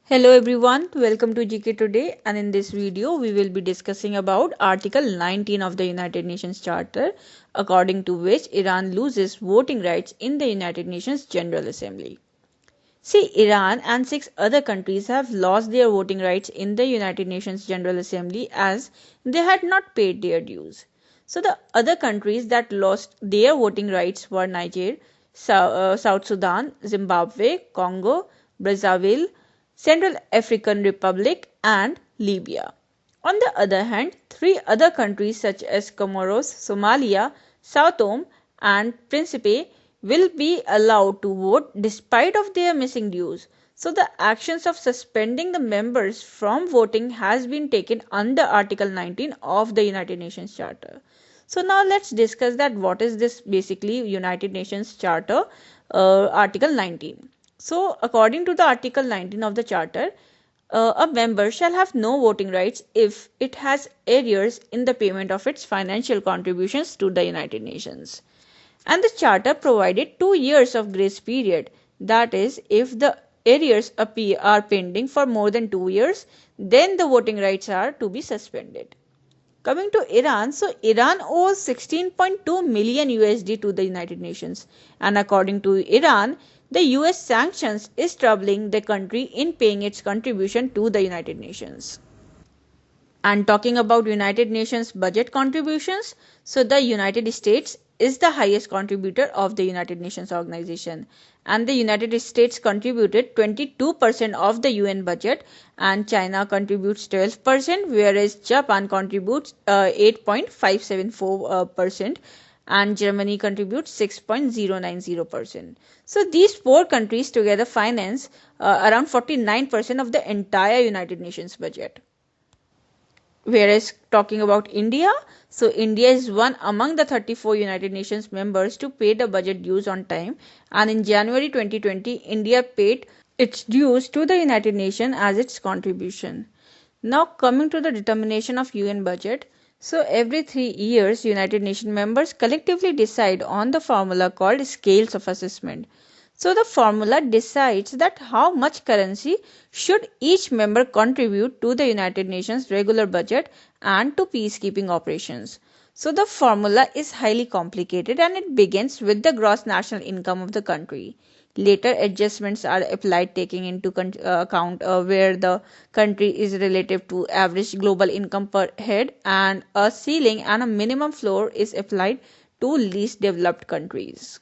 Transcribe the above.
Hello everyone, welcome to GK Today, and in this video we will be discussing about Article 19 of the United Nations Charter, according to which Iran loses voting rights in the United Nations General Assembly. See, Iran and 6 other countries have lost their voting rights in the United Nations General Assembly as they had not paid their dues. So the other countries that lost their voting rights were Niger, South Sudan, Zimbabwe, Congo, Brazzaville, Central African Republic and Libya. On the other hand, 3 other countries such as Comoros, Somalia, Sao Tome and Principe will be allowed to vote despite of their missing dues. So the actions of suspending the members from voting has been taken under Article 19 of the United Nations Charter. So now let's discuss that what is this basically United Nations Charter Article 19. So according to the Article 19 of the Charter, a member shall have no voting rights if it has arrears in the payment of its financial contributions to the United Nations. And the Charter provided 2 years of grace period. That is, if the arrears are pending for more than 2 years, then the voting rights are to be suspended. Coming to Iran, so Iran owes 16.2 million USD to the United Nations, and according to Iran, the US sanctions is troubling the country in paying its contribution to the United Nations. And talking about United Nations budget contributions, so the United States is the highest contributor of the United Nations organization, and the United States contributed 22% of the UN budget, and China contributes 12%, whereas Japan contributes 8.574%, and Germany contributes 6.090%. So these 4 countries together finance around 49% of the entire United Nations budget. Whereas talking about India, so India is one among the 34 United Nations members to pay the budget dues on time, and in January 2020, India paid its dues to the United Nations as its contribution. Now coming to the determination of UN budget, so every 3 years, United Nations members collectively decide on the formula called scales of assessment. So the formula decides that how much currency should each member contribute to the United Nations regular budget and to peacekeeping operations. So the formula is highly complicated and it begins with the gross national income of the country. Later adjustments are applied taking into account where the country is relative to average global income per head, and a ceiling and a minimum floor is applied to least developed countries.